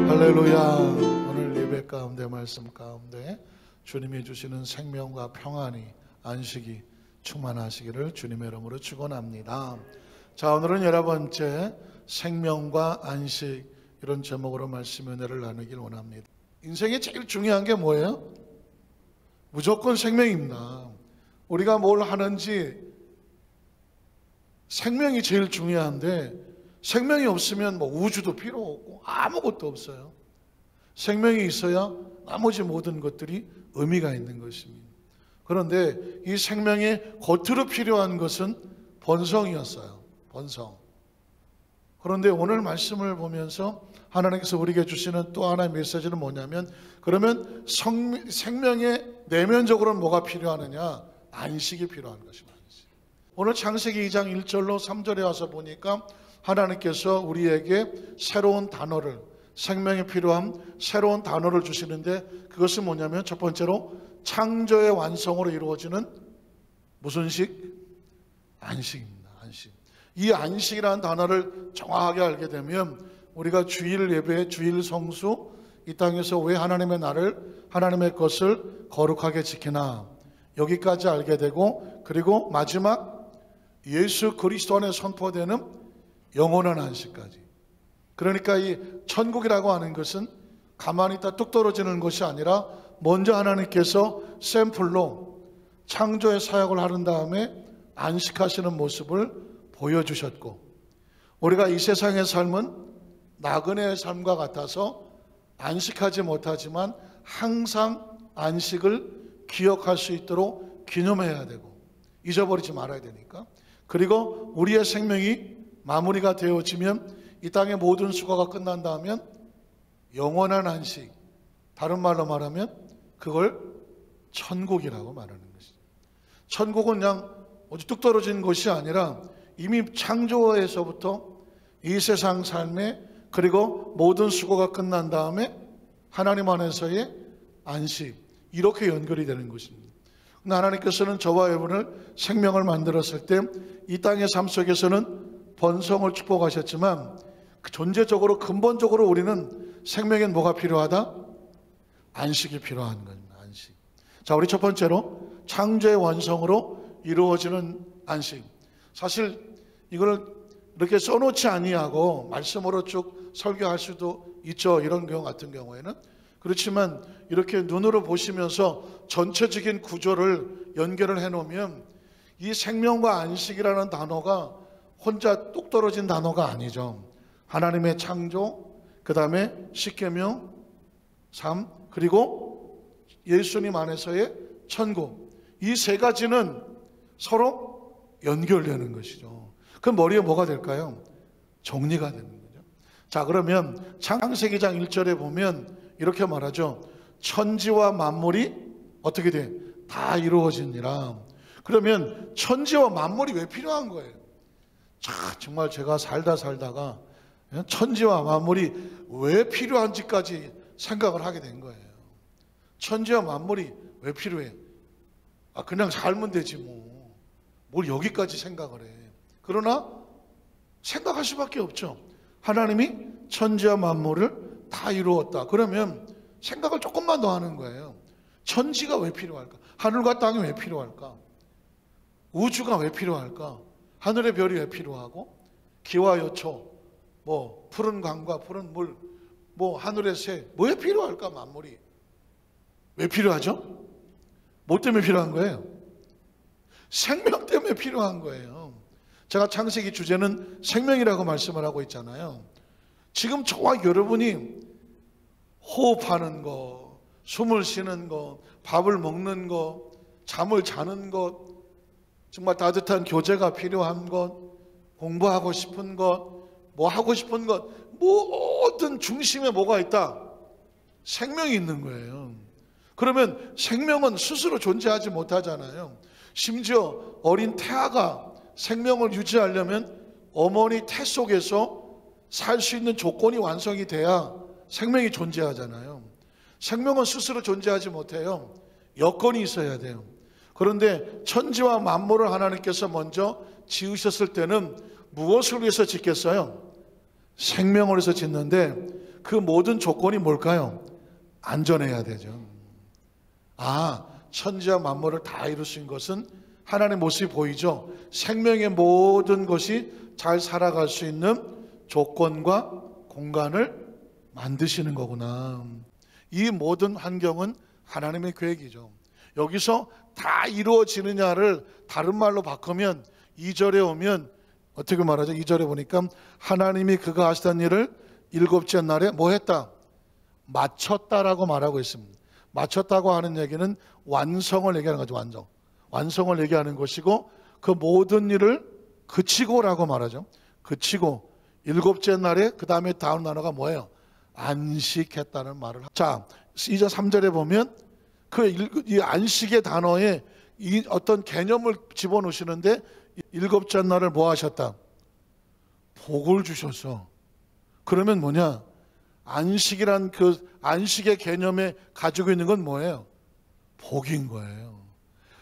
할렐루야. 오늘 예배 가운데 말씀 가운데 주님이 주시는 생명과 평안이 안식이 충만하시기를 주님의 이름으로 축원합니다. 자, 오늘은 11번째 생명과 안식, 이런 제목으로 말씀 은혜를 나누길 원합니다. 인생에 제일 중요한 게 뭐예요? 무조건 생명입니다. 우리가 뭘 하는지 생명이 제일 중요한데, 생명이 없으면 뭐 우주도 필요 없고 아무것도 없어요. 생명이 있어야 나머지 모든 것들이 의미가 있는 것입니다. 그런데 이 생명의 겉으로 필요한 것은 번성이었어요. 번성. 그런데 오늘 말씀을 보면서 하나님께서 우리에게 주시는 또 하나의 메시지는 뭐냐면, 그러면 생명의 내면적으로는 뭐가 필요하느냐? 안식이 필요한 것입니다. 오늘 창세기 2장 1절로 3절에 와서 보니까 하나님께서 우리에게 새로운 단어를, 생명에 필요한 새로운 단어를 주시는데, 그것은 뭐냐면 첫 번째로 창조의 완성으로 이루어지는 무슨 식? 안식입니다. 안식. 이 안식이라는 단어를 정확하게 알게 되면 우리가 주일 예배, 주일 성수, 이 땅에서 왜 하나님의 나를, 하나님의 것을 거룩하게 지키나, 여기까지 알게 되고, 그리고 마지막 예수 그리스도 안에 선포되는 영원한 안식까지. 그러니까 이 천국이라고 하는 것은 가만히 있다 뚝 떨어지는 것이 아니라 먼저 하나님께서 샘플로 창조의 사역을 하는 다음에 안식하시는 모습을 보여주셨고, 우리가 이 세상의 삶은 나그네의 삶과 같아서 안식하지 못하지만 항상 안식을 기억할 수 있도록 기념해야 되고 잊어버리지 말아야 되니까. 그리고 우리의 생명이 마무리가 되어지면, 이 땅의 모든 수고가 끝난다면 영원한 안식, 다른 말로 말하면 그걸 천국이라고 말하는 것이죠. 천국은 그냥 어디 뚝 떨어진 것이 아니라 이미 창조에서부터 이 세상 삶에, 그리고 모든 수고가 끝난 다음에 하나님 안에서의 안식, 이렇게 연결이 되는 것입니다. 하나님께서는 저와 여러분을 생명을 만들었을 때 이 땅의 삶 속에서는 번성을 축복하셨지만, 존재적으로 근본적으로 우리는 생명엔 뭐가 필요하다? 안식이 필요한 겁니다. 안식. 자, 우리 첫 번째로 창조의 완성으로 이루어지는 안식. 사실 이걸 이렇게 써놓지 아니하고 말씀으로 쭉 설교할 수도 있죠. 이런 경우 같은 경우에는. 그렇지만 이렇게 눈으로 보시면서 전체적인 구조를 연결을 해놓으면 이 생명과 안식이라는 단어가 혼자 뚝 떨어진 단어가 아니죠. 하나님의 창조, 그 다음에 십계명, 삶, 그리고 예수님 안에서의 천국, 이 세 가지는 서로 연결되는 것이죠. 그럼 머리에 뭐가 될까요? 정리가 되는 거죠. 자, 그러면 창세기 2장 1절에 보면 이렇게 말하죠. 천지와 만물이 어떻게 돼? 다 이루어지니라. 그러면 천지와 만물이 왜 필요한 거예요? 자, 정말 제가 살다가 천지와 만물이 왜 필요한지까지 생각을 하게 된 거예요. 천지와 만물이 왜 필요해? 그냥 살면 되지 뭐. 뭘 여기까지 생각을 해. 그러나 생각할 수밖에 없죠. 하나님이 천지와 만물을 다 이루었다. 그러면 생각을 조금만 더 하는 거예요. 천지가 왜 필요할까? 하늘과 땅이 왜 필요할까? 우주가 왜 필요할까? 하늘의 별이 왜 필요하고, 기와 요초, 뭐 푸른 강과 푸른 물, 뭐 하늘의 새, 뭐에 필요할까? 만물이 왜 필요하죠? 뭐 때문에 필요한 거예요? 생명 때문에 필요한 거예요. 제가 창세기 주제는 생명이라고 말씀을 하고 있잖아요. 지금 저와 여러분이 호흡하는 거, 숨을 쉬는 거, 밥을 먹는 거, 잠을 자는 것, 정말 따뜻한 교제가 필요한 것, 공부하고 싶은 것, 뭐 하고 싶은 것, 모든 중심에 뭐가 있다? 생명이 있는 거예요. 그러면 생명은 스스로 존재하지 못하잖아요. 심지어 어린 태아가 생명을 유지하려면 어머니 태 속에서 살 수 있는 조건이 완성이 돼야 생명이 존재하잖아요. 생명은 스스로 존재하지 못해요. 여건이 있어야 돼요. 그런데 천지와 만물을 하나님께서 먼저 지으셨을 때는 무엇을 위해서 짓겠어요? 생명을 위해서 짓는데 그 모든 조건이 뭘까요? 안전해야 되죠. 천지와 만물을 다 이루신 것은 하나님의 모습이 보이죠. 생명의 모든 것이 잘 살아갈 수 있는 조건과 공간을 만드시는 거구나. 이 모든 환경은 하나님의 계획이죠. 여기서 다 이루어지느냐를 다른 말로 바꾸면 2절에 오면 어떻게 말하죠? 2절에 보니까 하나님이 그가 하시던 일을 일곱째 날에 뭐 했다? 마쳤다라고 말하고 있습니다. 마쳤다고 하는 얘기는 완성을 얘기하는 거죠. 완성을 얘기하는 것이고 그 모든 일을 그치고라고 말하죠. 그치고 일곱째 날에 그 다음에 다음 단어가 뭐예요? 안식했다는 말을. 자, 2절 3절에 보면 이 안식의 단어에 이 어떤 개념을 집어넣으시는데 일곱째 날을 뭐 하셨다? 복을 주셨어. 그러면 뭐냐? 안식이란 그 안식의 개념에 가지고 있는 건 뭐예요? 복인 거예요.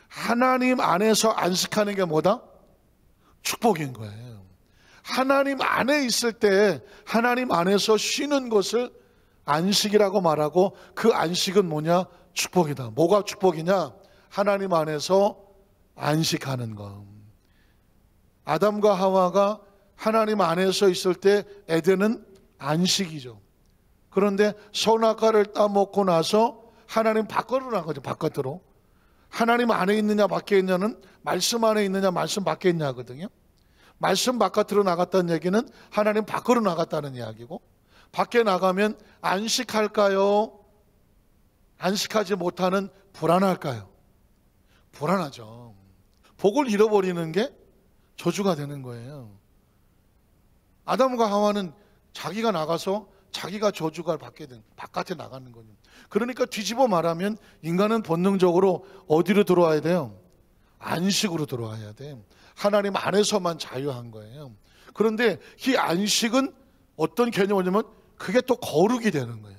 하나님 안에서 안식하는 게 뭐다? 축복인 거예요. 하나님 안에 있을 때 하나님 안에서 쉬는 것을 안식이라고 말하고 그 안식은 뭐냐? 축복이다. 뭐가 축복이냐? 하나님 안에서 안식하는 것. 아담과 하와가 하나님 안에서 있을 때 에덴은 안식이죠. 그런데 선악과를 따먹고 나서 하나님 밖으로 나간 거죠. 바깥으로. 하나님 안에 있느냐 밖에 있느냐는 말씀 안에 있느냐 말씀 밖에 있냐 하거든요. 말씀 바깥으로 나갔다는 얘기는 하나님 밖으로 나갔다는 이야기고, 밖에 나가면 안식할까요? 안식하지 못하는 불안할까요? 불안하죠. 복을 잃어버리는 게 저주가 되는 거예요. 아담과 하와는 자기가 나가서 자기가 저주가 받게 된 바깥에 나가는 거죠. 그러니까 뒤집어 말하면 인간은 본능적으로 어디로 들어와야 돼요? 안식으로 들어와야 돼. 하나님 안에서만 자유한 거예요. 그런데 이 안식은 어떤 개념이냐면 그게 또 거룩이 되는 거예요.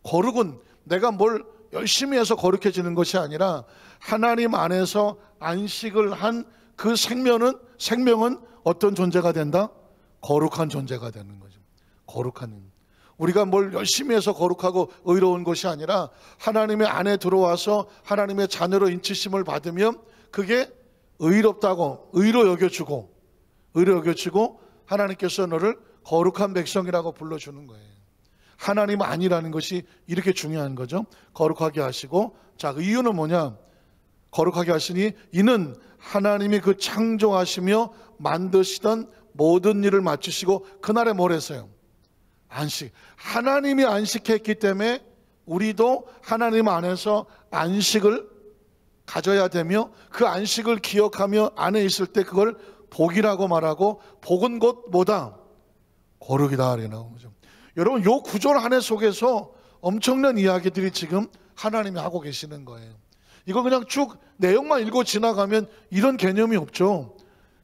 거룩은 내가 뭘 열심히 해서 거룩해지는 것이 아니라 하나님 안에서 안식을 한 그 생명은 어떤 존재가 된다? 거룩한 존재가 되는 거죠. 거룩한. 우리가 뭘 열심히 해서 거룩하고 의로운 것이 아니라 하나님의 안에 들어와서 하나님의 자녀로 인치심을 받으면 그게 의롭다고 의로 여겨주고 하나님께서 너를 거룩한 백성이라고 불러주는 거예요. 하나님 아니라는 것이 이렇게 중요한 거죠. 거룩하게 하시고, 자, 그 이유는 뭐냐? 거룩하게 하시니 이는 하나님이 그 창조하시며 만드시던 모든 일을 마치시고 그날에 뭘 했어요? 안식. 하나님이 안식했기 때문에 우리도 하나님 안에서 안식을 가져야 되며 그 안식을 기억하며 안에 있을 때 그걸 복이라고 말하고, 복은 곧 뭐다? 거룩이다 이렇게 나오는 거죠. 여러분, 요 구절 안에 속에서 엄청난 이야기들이 지금 하나님이 하고 계시는 거예요. 이거 그냥 쭉 내용만 읽고 지나가면 이런 개념이 없죠.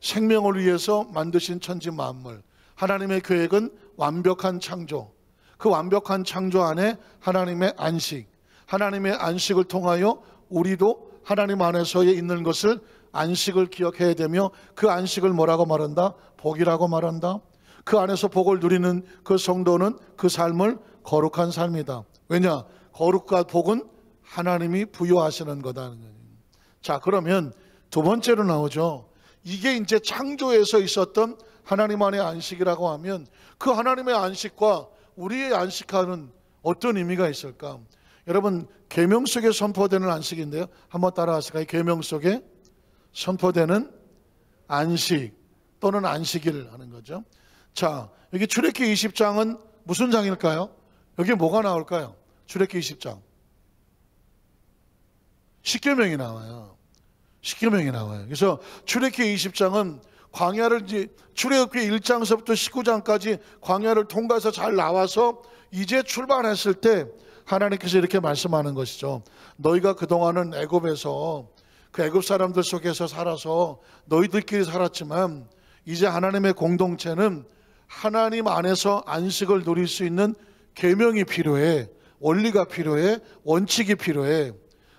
생명을 위해서 만드신 천지 만물, 하나님의 계획은 완벽한 창조, 그 완벽한 창조 안에 하나님의 안식, 하나님의 안식을 통하여 우리도 하나님 안에서 있는 것을 안식을 기억해야 되며 그 안식을 뭐라고 말한다? 복이라고 말한다. 그 안에서 복을 누리는 그 성도는 그 삶을 거룩한 삶이다. 왜냐? 거룩과 복은 하나님이 부여하시는 거다. 자, 그러면 두 번째로 나오죠. 이게 이제 창조에서 있었던 하나님 안의 안식이라고 하면 그 하나님의 안식과 우리의 안식하는 어떤 의미가 있을까? 여러분, 계명 속에 선포되는 안식인데요. 한번 따라하실까요? 계명 속에 선포되는 안식 또는 안식일 하는 거죠. 자, 여기 출애굽기 20장은 무슨 장일까요? 여기 뭐가 나올까요? 출애굽기 20장. 십계명이 나와요. 십계명이 나와요. 그래서 출애굽기 20장은 광야를 이제 출애굽기 1장서부터 19장까지 광야를 통과해서 잘 나와서 이제 출발했을 때 하나님께서 이렇게 말씀하는 것이죠. 너희가 그동안은 애굽에서 그 애굽 사람들 속에서 살아서 너희들끼리 살았지만 이제 하나님의 공동체는 하나님 안에서 안식을 누릴 수 있는 계명이 필요해. 원리가 필요해. 원칙이 필요해.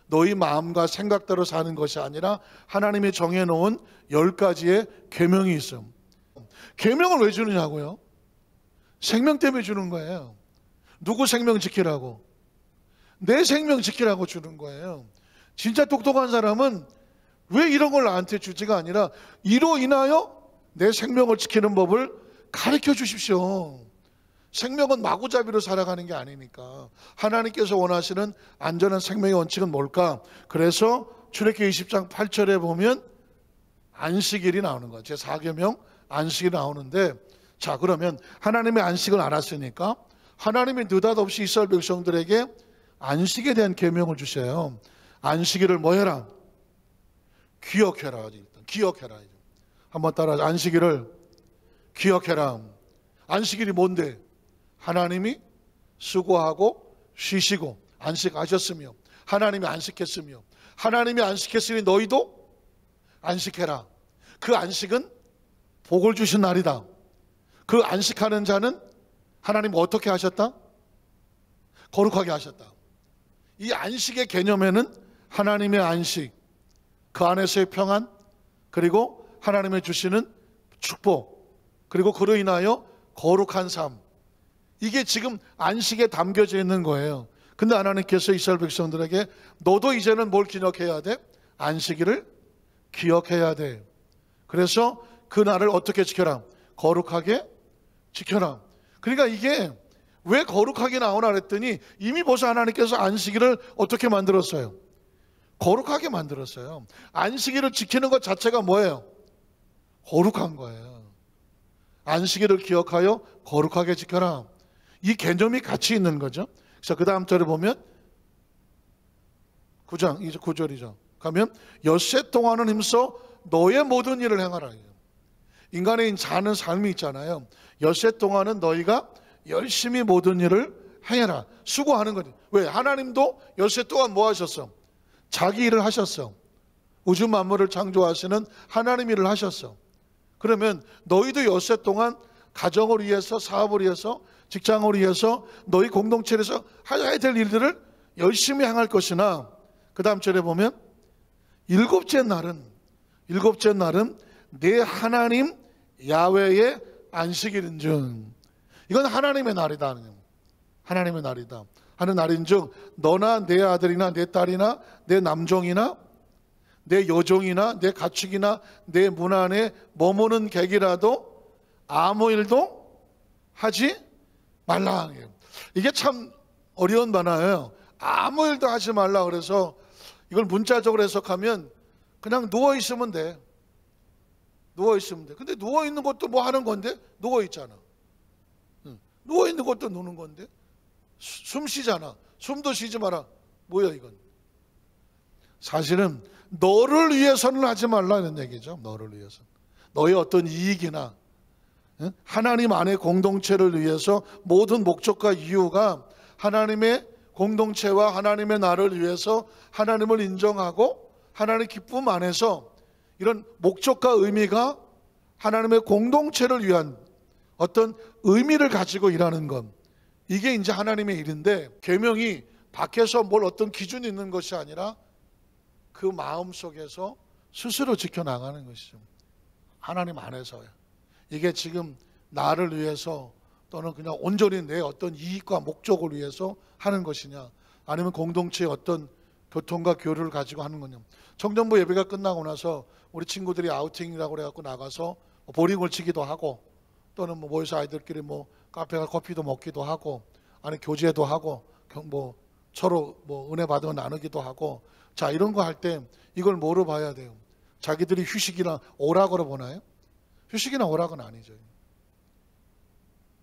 너희 마음과 생각대로 사는 것이 아니라 하나님이 정해놓은 10가지의 계명이 있어요. 계명을 왜 주느냐고요? 생명 때문에 주는 거예요. 누구 생명 지키라고? 내 생명 지키라고 주는 거예요. 진짜 똑똑한 사람은 왜 이런 걸 나한테 주지가 아니라 이로 인하여 내 생명을 지키는 법을 가르쳐 주십시오. 생명은 마구잡이로 살아가는 게 아니니까. 하나님께서 원하시는 안전한 생명의 원칙은 뭘까? 그래서 출애굽기 20장 8절에 보면 안식일이 나오는 거예요. 제4계명 안식일이 나오는데, 자, 그러면 하나님의 안식을 알았으니까 하나님이 느닷없이 이스라엘 백성들에게 안식에 대한 계명을 주셔요. 안식일을 뭐 해라? 기억해라. 일단 기억해라. 한번 따라하자. 안식일을 기억해라. 안식일이 뭔데? 하나님이 수고하고 쉬시고 안식하셨으며 하나님이 안식했으며 하나님이 안식했으니 너희도 안식해라. 그 안식은 복을 주신 날이다. 그 안식하는 자는 하나님 어떻게 하셨다? 거룩하게 하셨다. 이 안식의 개념에는 하나님의 안식, 그 안에서의 평안, 그리고 하나님의 주시는 축복, 그리고 그로 인하여 거룩한 삶, 이게 지금 안식에 담겨져 있는 거예요. 근데 하나님께서 이스라엘 백성들에게 너도 이제는 뭘 기억해야 돼? 안식일을 기억해야 돼. 그래서 그 날을 어떻게 지켜라? 거룩하게 지켜라. 그러니까 이게 왜 거룩하게 나오나 그랬더니 이미 벌써 하나님께서 안식일을 어떻게 만들었어요? 거룩하게 만들었어요. 안식일을 지키는 것 자체가 뭐예요? 거룩한 거예요. 안식일을 기억하여 거룩하게 지켜라. 이 개념이 같이 있는 거죠. 그래서 그 다음 절에 보면 9장, 이제 9절이죠. 가면 엿새 동안은 힘써 너의 모든 일을 행하라. 인간의 사는 삶이 있잖아요. 엿새 동안은 너희가 열심히 모든 일을 행해라. 수고하는 거죠. 왜? 하나님도 엿새 동안 뭐 하셨어? 자기 일을 하셨어. 우주 만물을 창조하시는 하나님 일을 하셨어. 그러면 너희도 엿새 동안 가정을 위해서, 사업을 위해서, 직장을 위해서, 너희 공동체에서 해야 될 일들을 열심히 행할 것이나, 그 다음 절에 보면 일곱째 날은 내 하나님 야훼의 안식일인즉, 이건 하나님의 날이다. 하나님의 날이다. 하는 날인즉 너나 내 아들이나 내 딸이나 내 남종이나 내 여종이나 내 가축이나 내 문 안에 머무는 객이라도 아무 일도 하지 말라. 이게 참 어려운 단어예요. 아무 일도 하지 말라. 그래서 이걸 문자적으로 해석하면 그냥 누워 있으면 돼. 누워 있으면 돼. 근데 누워 있는 것도 뭐 하는 건데? 누워 있잖아. 누워 있는 것도 노는 건데? 숨 쉬잖아. 숨도 쉬지 마라. 뭐야 이건? 사실은 너를 위해서는 하지 말라는 얘기죠. 너를 위해서. 너의 어떤 이익이나 하나님 안의 공동체를 위해서 모든 목적과 이유가 하나님의 공동체와 하나님의 나를 위해서 하나님을 인정하고 하나님의 기쁨 안에서 이런 목적과 의미가 하나님의 공동체를 위한 어떤 의미를 가지고 일하는 것, 이게 이제 하나님의 일인데, 계명이 밖에서 뭘 어떤 기준이 있는 것이 아니라 그 마음 속에서 스스로 지켜나가는 것이죠. 하나님 안에서요. 이게 지금 나를 위해서 또는 그냥 온전히 내 어떤 이익과 목적을 위해서 하는 것이냐, 아니면 공동체의 어떤 교통과 교류를 가지고 하는 거냐. 청년부 예배가 끝나고 나서 우리 친구들이 아우팅이라고 그래갖고 나가서 보링을 치기도 하고, 또는 뭐 모여서 아이들끼리 뭐 카페가 커피도 먹기도 하고, 아니 교제도 하고, 뭐 서로 뭐 은혜 받으면 나누기도 하고. 자, 이런 거 할 때 이걸 뭐로 봐야 돼요? 자기들이 휴식이나 오락으로 보나요? 휴식이나 오락은 아니죠.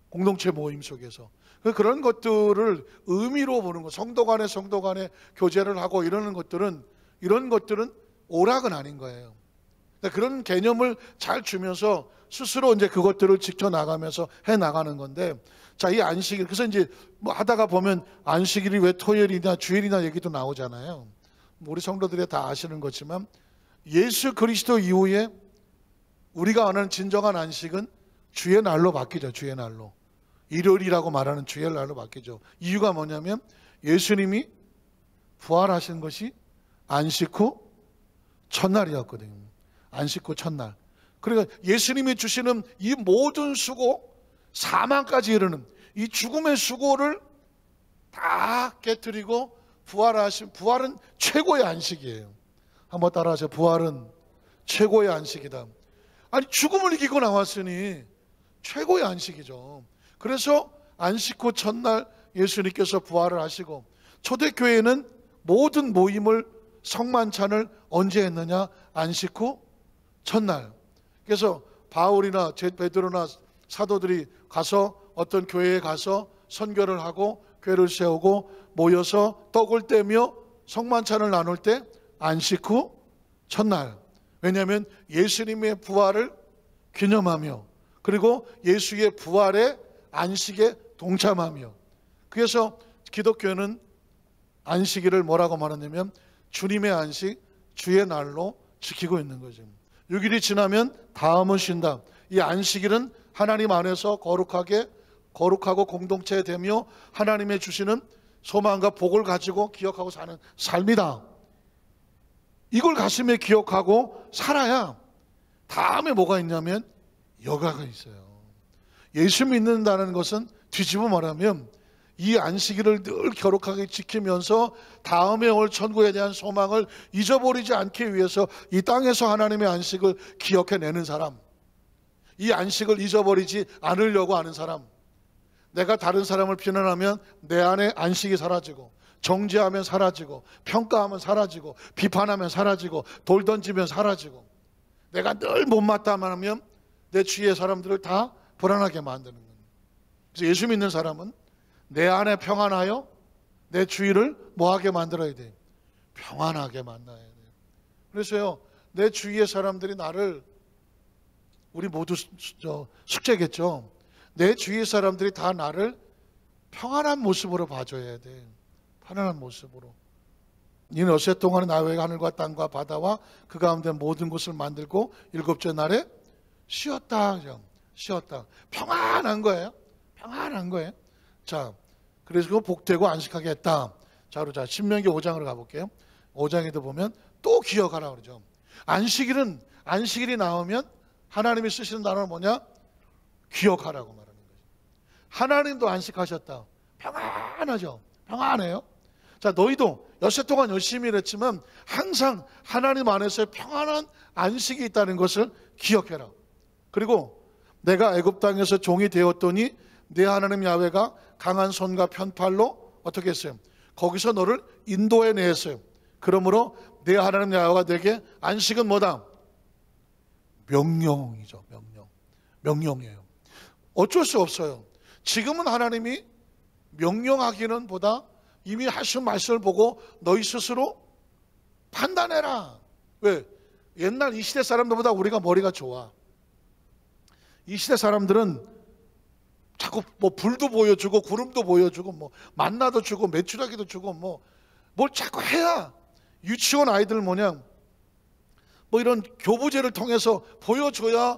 공동체 모임 속에서 그런 것들을 의미로 보는 거, 성도 간에 교제를 하고 이런 것들은 오락은 아닌 거예요. 그런 개념을 잘 주면서 스스로 이제 그것들을 지켜나가면서 해 나가는 건데, 자, 이 안식일, 그래서 이제 뭐 하다가 보면 안식일이 왜 토요일이나 주일이나 얘기도 나오잖아요. 우리 성도들이 다 아시는 거지만 예수 그리스도 이후에 우리가 아는 진정한 안식은 주의 날로 바뀌죠. 주의 날로. 일요일이라고 말하는 주의 날로 바뀌죠. 이유가 뭐냐면 예수님이 부활하신 것이 안식 후 첫날이었거든요. 안식 후 첫날. 그러니까 예수님이 주시는 이 모든 수고, 사망까지 이르는 이 죽음의 수고를 다 깨뜨리고 부활하신, 부활은 최고의 안식이에요. 한번 따라하세요. 부활은 최고의 안식이다. 아니, 죽음을 이기고 나왔으니 최고의 안식이죠. 그래서 안식 후 첫날 예수님께서 부활을 하시고, 초대교회는 모든 모임을, 성만찬을 언제 했느냐? 안식 후 첫날. 그래서 바울이나 베드로나 사도들이 가서 어떤 교회에 가서 선교를 하고 교회를 세우고 모여서 떡을 떼며 성만찬을 나눌 때 안식 후 첫날. 왜냐하면 예수님의 부활을 기념하며, 그리고 예수의 부활의 안식에 동참하며, 그래서 기독교는 안식일을 뭐라고 말하냐면 주님의 안식, 주의 날로 지키고 있는 거죠. 6일이 지나면 다음은 쉰다. 이 안식일은 하나님 안에서 거룩하고 공동체 되며 하나님의 주시는 소망과 복을 가지고 기억하고 사는 삶이다. 이걸 가슴에 기억하고 살아야 다음에 뭐가 있냐면 여가가 있어요. 예수 믿는다는 것은 뒤집어 말하면 이 안식일을 늘 거룩하게 지키면서 다음에 올 천국에 대한 소망을 잊어버리지 않기 위해서 이 땅에서 하나님의 안식을 기억해내는 사람, 이 안식을 잊어버리지 않으려고 하는 사람. 내가 다른 사람을 비난하면 내 안에 안식이 사라지고, 정죄하면 사라지고, 평가하면 사라지고, 비판하면 사라지고, 돌 던지면 사라지고, 내가 늘 못마땅하면 하면 내 주위의 사람들을 다 불안하게 만드는 거예요. 그래서 예수 믿는 사람은 내 안에 평안하여 내 주위를 뭐하게 만들어야 돼요? 평안하게 만나야 돼요. 그래서요, 내 주위의 사람들이 나를, 우리 모두 숙제겠죠. 내 주위의 사람들이 다 나를 평안한 모습으로 봐줘야 돼. 편안한 모습으로. 이는 어세 동안에 나의 하늘과 땅과 바다와 그 가운데 모든 것을 만들고 일곱째 날에 쉬었다. 쉬었다. 평안한 거예요. 평안한 거예요. 자, 그래서 복되고 안식하게 했다. 자, 신명기 5장으로 가볼게요. 5장에도 보면 또 기억하라 그러죠. 안식일이 나오면 하나님이 쓰시는 단어는 뭐냐? 기억하라고 말하는 거죠. 하나님도 안식하셨다. 평안하죠. 평안해요. 자, 너희도 엿새 동안 열심히 일했지만 항상 하나님 안에서의 평안한 안식이 있다는 것을 기억해라. 그리고 내가 애굽 땅에서 종이 되었더니 내 하나님 야훼가 강한 손과 편팔로 어떻게 했어요? 거기서 너를 인도해 내었어요. 그러므로 내 하나님 야훼가 내게 안식은 뭐다? 명령이죠. 명령이에요. 어쩔 수 없어요. 지금은 하나님이 명령하기는 보다 이미 하신 말씀을 보고 너희 스스로 판단해라. 왜? 옛날 이 시대 사람들보다 우리가 머리가 좋아. 이 시대 사람들은 자꾸 뭐 불도 보여주고 구름도 보여주고 뭐 만나도 주고 메추라기도 주고 뭐 뭘 자꾸 해야 유치원 아이들 뭐냐 뭐 이런 교부제를 통해서 보여줘야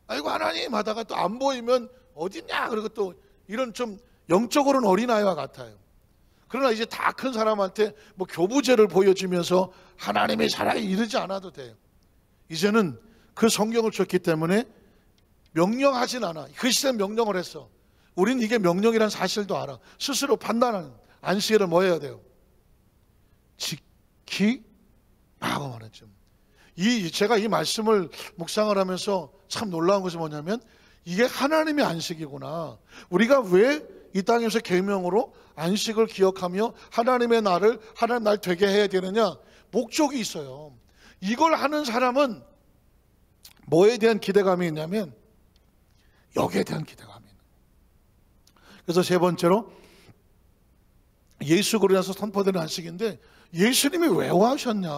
아이고 하나님 하다가 또 안 보이면 어딨냐 그리고 또 이런 좀 영적으로는 어린아이와 같아요. 그러나 이제 다 큰 사람한테 뭐 교부제를 보여주면서 하나님의 사랑이 이르지 않아도 돼요. 이제는 그 성경을 줬기 때문에 명령하진 않아. 그 시대는 명령을 했어. 우리는 이게 명령이라는 사실도 알아. 스스로 판단하는 안식일을 뭐 해야 돼요? 지키라고 말했죠. 제가 이 말씀을 묵상을 하면서 참 놀라운 것이 뭐냐면 이게 하나님의 안식이구나. 우리가 왜 이 땅에서 계명으로 안식을 기억하며 하나님의 날을 하나님 날 되게 해야 되느냐? 목적이 있어요. 이걸 하는 사람은 뭐에 대한 기대감이 있냐면 여기에 대한 기대감이 있는 거예요. 그래서 세 번째로 예수 그리스도에서 선포되는 안식인데 예수님이 왜 와셨냐?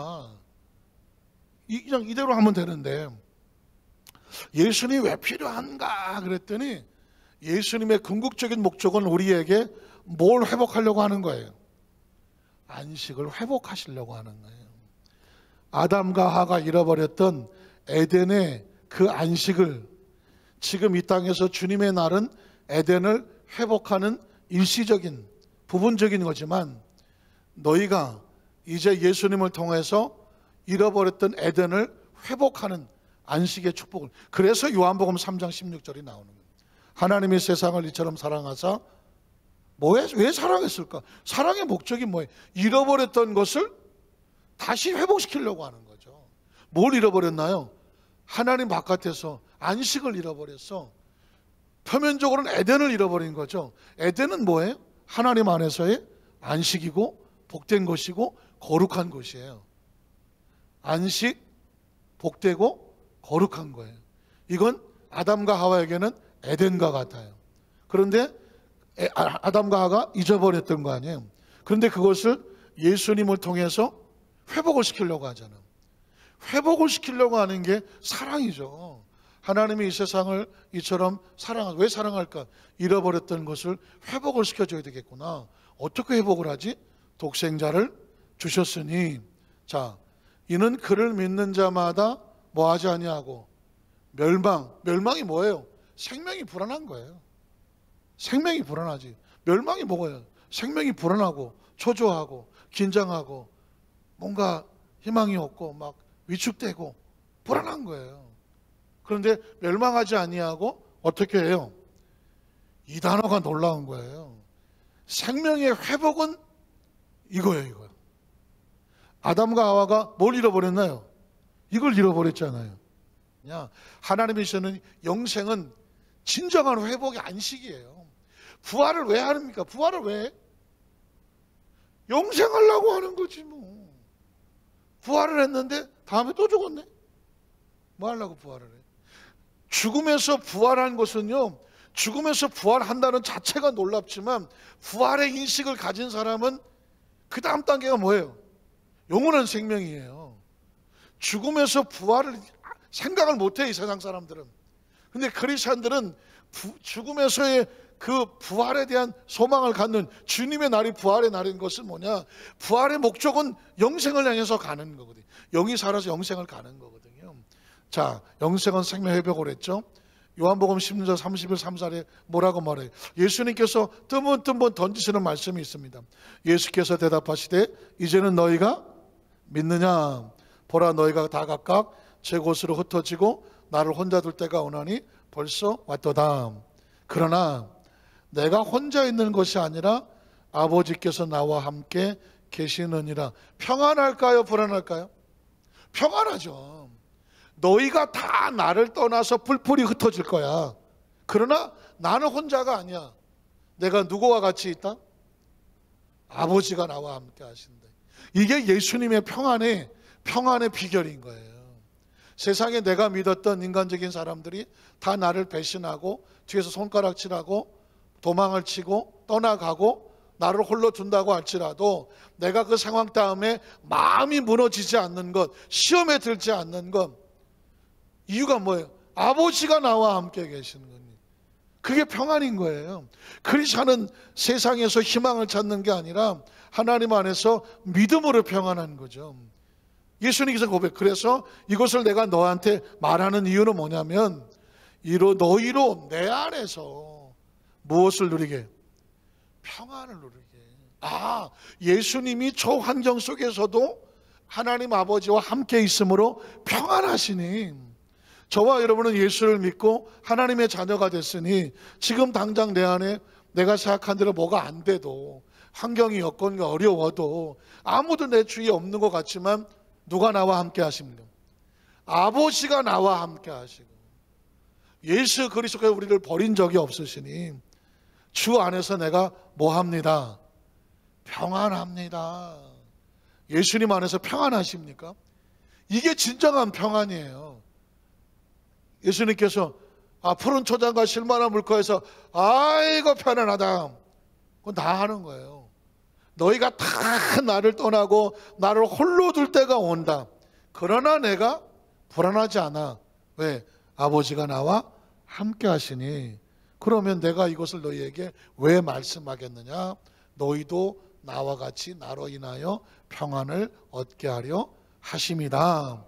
그냥 이대로 하면 되는데 예수님이 왜 필요한가 그랬더니 예수님의 궁극적인 목적은 우리에게 뭘 회복하려고 하는 거예요? 안식을 회복하시려고 하는 거예요. 아담과 하가 잃어버렸던 에덴의 그 안식을 지금 이 땅에서 주님의 날은 에덴을 회복하는 일시적인 부분적인 거지만 너희가 이제 예수님을 통해서 잃어버렸던 에덴을 회복하는 안식의 축복을. 그래서 요한복음 3장 16절이 나오는 거예요. 하나님이 세상을 이처럼 사랑하사 왜 사랑했을까? 사랑의 목적이 뭐예요? 잃어버렸던 것을 다시 회복시키려고 하는 거죠. 뭘 잃어버렸나요? 하나님 바깥에서 안식을 잃어버렸어. 표면적으로는 에덴을 잃어버린 거죠. 에덴은 뭐예요? 하나님 안에서의 안식이고 복된 것이고 거룩한 것이에요. 안식, 복되고 거룩한 거예요. 이건 아담과 하와에게는 에덴과 같아요. 그런데 아담과 하와가 잊어버렸던 거 아니에요. 그런데 그것을 예수님을 통해서 회복을 시키려고 하잖아요. 회복을 시키려고 하는 게 사랑이죠. 하나님이 이 세상을 이처럼 사랑하고, 왜 사랑할까? 잃어버렸던 것을 회복을 시켜줘야 되겠구나. 어떻게 회복을 하지? 독생자를 주셨으니, 자, 이는 그를 믿는 자마다 뭐 하지 아니하고 멸망이 뭐예요? 생명이 불안한 거예요. 생명이 불안하지. 멸망이 뭐예요? 생명이 불안하고 초조하고 긴장하고 뭔가 희망이 없고 막 위축되고 불안한 거예요. 그런데 멸망하지 아니하고 어떻게 해요? 이 단어가 놀라운 거예요. 생명의 회복은 이거예요, 이거요. 아담과 하와가 뭘 잃어버렸나요? 이걸 잃어버렸잖아요. 하나님이시는 영생은 진정한 회복의 안식이에요. 부활을 왜 합니까? 부활을 왜 해? 영생하려고 하는 거지 뭐. 부활을 했는데 다음에 또 죽었네. 뭐 하려고 부활을 해? 죽음에서 부활한 것은요, 죽음에서 부활한다는 자체가 놀랍지만 부활의 인식을 가진 사람은 그 다음 단계가 뭐예요? 영원한 생명이에요. 죽음에서 부활을 생각을 못해, 이 세상 사람들은. 근데 크리스천들은 죽음에서의 그 부활에 대한 소망을 갖는, 주님의 날이 부활의 날인 것은 뭐냐? 부활의 목적은 영생을 향해서 가는 거거든요. 영이 살아서 영생을 가는 거거든요. 자, 영생은 생명 회복을 했죠. 요한복음 16장 31, 34에 뭐라고 말해요? 예수님께서 뜨문뜨문 던지시는 말씀이 있습니다. 예수께서 대답하시되 이제는 너희가 믿느냐? 보라, 너희가 다 각각 제 곳으로 흩어지고 나를 혼자 둘 때가 오나니 벌써 왔도다. 그러나 내가 혼자 있는 것이 아니라 아버지께서 나와 함께 계시느니라. 평안할까요? 불안할까요? 평안하죠. 너희가 다 나를 떠나서 뿔뿔이 흩어질 거야. 그러나 나는 혼자가 아니야. 내가 누구와 같이 있다? 아버지가 나와 함께 하신다. 이게 예수님의 평안의 비결인 거예요. 세상에 내가 믿었던 인간적인 사람들이 다 나를 배신하고 뒤에서 손가락질하고 도망을 치고 떠나가고 나를 홀로 둔다고 할지라도 내가 그 상황 다음에 마음이 무너지지 않는 것, 시험에 들지 않는 것, 이유가 뭐예요? 아버지가 나와 함께 계시는 겁니다. 그게 평안인 거예요. 크리스천은 세상에서 희망을 찾는 게 아니라 하나님 안에서 믿음으로 평안한 거죠. 예수님께서 그래서 이것을 내가 너한테 말하는 이유는 뭐냐면 너희로 내 안에서 무엇을 누리게? 평안을 누리게. 예수님이 저 환경 속에서도 하나님 아버지와 함께 있으므로 평안하시니, 저와 여러분은 예수를 믿고 하나님의 자녀가 됐으니 지금 당장 내 안에 내가 생각한 대로 뭐가 안 돼도, 환경이 여건이 어려워도, 아무도 내 주위에 없는 것 같지만 누가 나와 함께 하십니까? 아버지가 나와 함께 하시고, 예수 그리스도께서 우리를 버린 적이 없으시니 주 안에서 내가 뭐 합니다? 평안합니다. 예수님 안에서 평안하십니까? 이게 진정한 평안이에요. 예수님께서 푸른 초장과 실만한 물가에서 아이고 편안하다, 그건 다 하는 거예요. 너희가 다 나를 떠나고 나를 홀로 둘 때가 온다. 그러나 내가 불안하지 않아. 왜? 아버지가 나와 함께 하시니. 그러면 내가 이것을 너희에게 왜 말씀하겠느냐? 너희도 나와 같이 나로 인하여 평안을 얻게 하려 하심이다.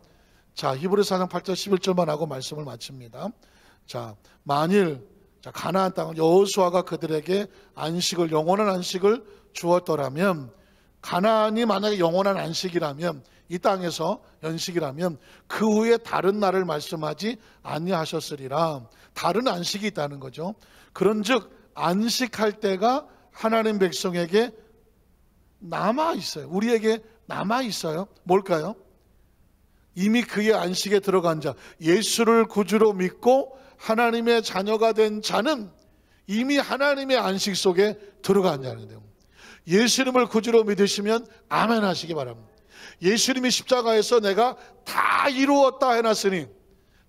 자, 히브리서 4장 8절 11절만 하고 말씀을 마칩니다. 자, 만일 가나안 땅은 여호수아가 그들에게 안식을, 영원한 안식을 주었더라면 가나안이 만약에 영원한 안식이라면, 이 땅에서 연식이라면 그 후에 다른 날을 말씀하지 아니하셨으리라. 다른 안식이 있다는 거죠. 그런즉 안식할 때가 하나님 백성에게 남아 있어요. 우리에게 남아 있어요. 뭘까요? 이미 그의 안식에 들어간 자, 예수를 구주로 믿고 하나님의 자녀가 된 자는 이미 하나님의 안식 속에 들어간 자는데요. 예수님을 구주로 믿으시면 아멘 하시기 바랍니다. 예수님이 십자가에서 내가 다 이루었다 해놨으니,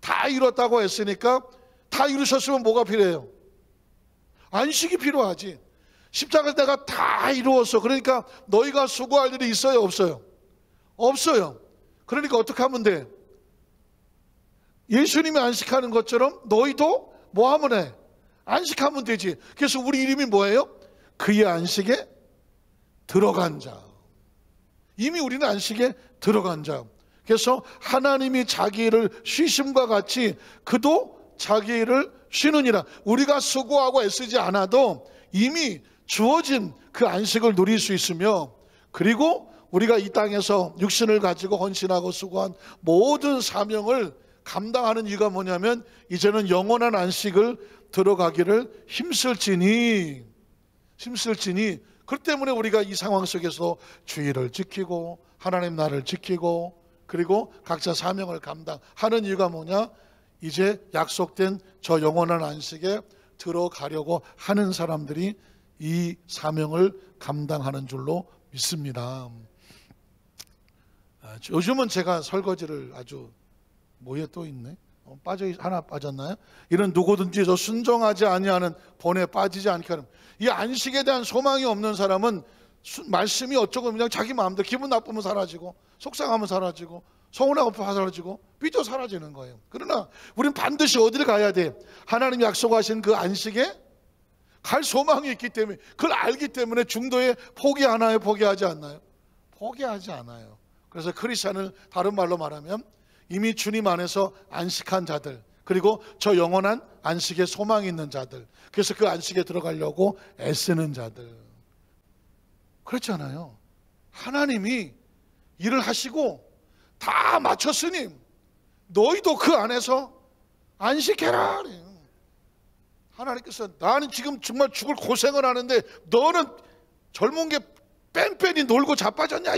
다 이뤘다고 했으니까 다 이루셨으면 뭐가 필요해요? 안식이 필요하지. 십자가에서 내가 다 이루었어. 그러니까 너희가 수고할 일이 있어요? 없어요? 없어요. 그러니까 어떻게 하면 돼? 예수님이 안식하는 것처럼 너희도 뭐 하면 해? 안식하면 되지. 그래서 우리 이름이 뭐예요? 그의 안식에 들어간 자. 이미 우리는 안식에 들어간 자. 그래서 하나님이 자기 일을 쉬심과 같이 그도 자기 일을 쉬느니라. 우리가 수고하고 애쓰지 않아도 이미 주어진 그 안식을 누릴 수 있으며, 그리고 우리가 이 땅에서 육신을 가지고 헌신하고 수고한 모든 사명을 감당하는 이유가 뭐냐면, 이제는 영원한 안식을 들어가기를 힘쓸지니. 그렇기 때문에 우리가 이 상황 속에서 주의를 지키고 하나님 나라를 지키고 그리고 각자 사명을 감당하는 이유가 뭐냐? 이제 약속된 저 영원한 안식에 들어가려고 하는 사람들이 이 사명을 감당하는 줄로 믿습니다. 요즘은 제가 설거지를 아주, 뭐에 또 있네? 하나 빠졌나요? 이런 누구든지 저 순종하지 아니하는 본에 빠지지 않게 하는, 이 안식에 대한 소망이 없는 사람은 말씀이 어쩌고 그냥 자기 마음대로 기분 나쁘면 사라지고, 속상하면 사라지고, 서운하고 사라지고, 삐져 사라지는 거예요. 그러나 우리는 반드시 어디를 가야 돼? 하나님이 약속하신 그 안식에 갈 소망이 있기 때문에, 그걸 알기 때문에 중도에 포기하나요? 포기하지 않나요? 포기하지 않아요. 그래서 크리스찬을 다른 말로 말하면 이미 주님 안에서 안식한 자들, 그리고 저 영원한 안식에 소망이 있는 자들, 그래서 그 안식에 들어가려고 애쓰는 자들. 그렇잖아요. 하나님이 일을 하시고 다 마쳤으니 너희도 그 안에서 안식해라. 하나님께서 나는 지금 정말 죽을 고생을 하는데 너는 젊은 게 뺑뺑이 놀고 자빠졌냐,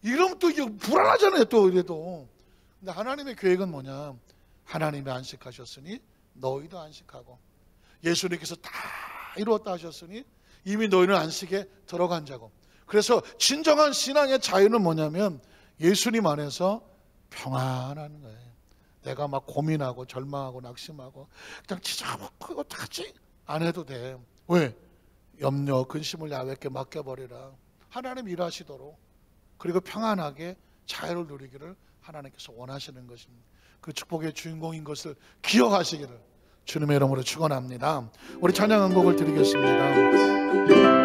이러면 또 이게 불안하잖아요. 또 이래도. 근데 하나님의 계획은 뭐냐? 하나님이 안식하셨으니 너희도 안식하고, 예수님께서 다 이루었다 하셨으니 이미 너희는 안식에 들어간 자고. 그래서 진정한 신앙의 자유는 뭐냐면 예수님 안에서 평안한 거예요. 내가 막 고민하고 절망하고 낙심하고 그냥 진짜 그거 어떡하지? 안 해도 돼. 왜? 염려 근심을 야외께 맡겨버리라. 하나님 일하시도록, 그리고 평안하게 자유를 누리기를 하나님께서 원하시는 것입니다. 그 축복의 주인공인 것을 기억하시기를 주님의 이름으로 축원합니다. 우리 찬양 한 곡을 드리겠습니다.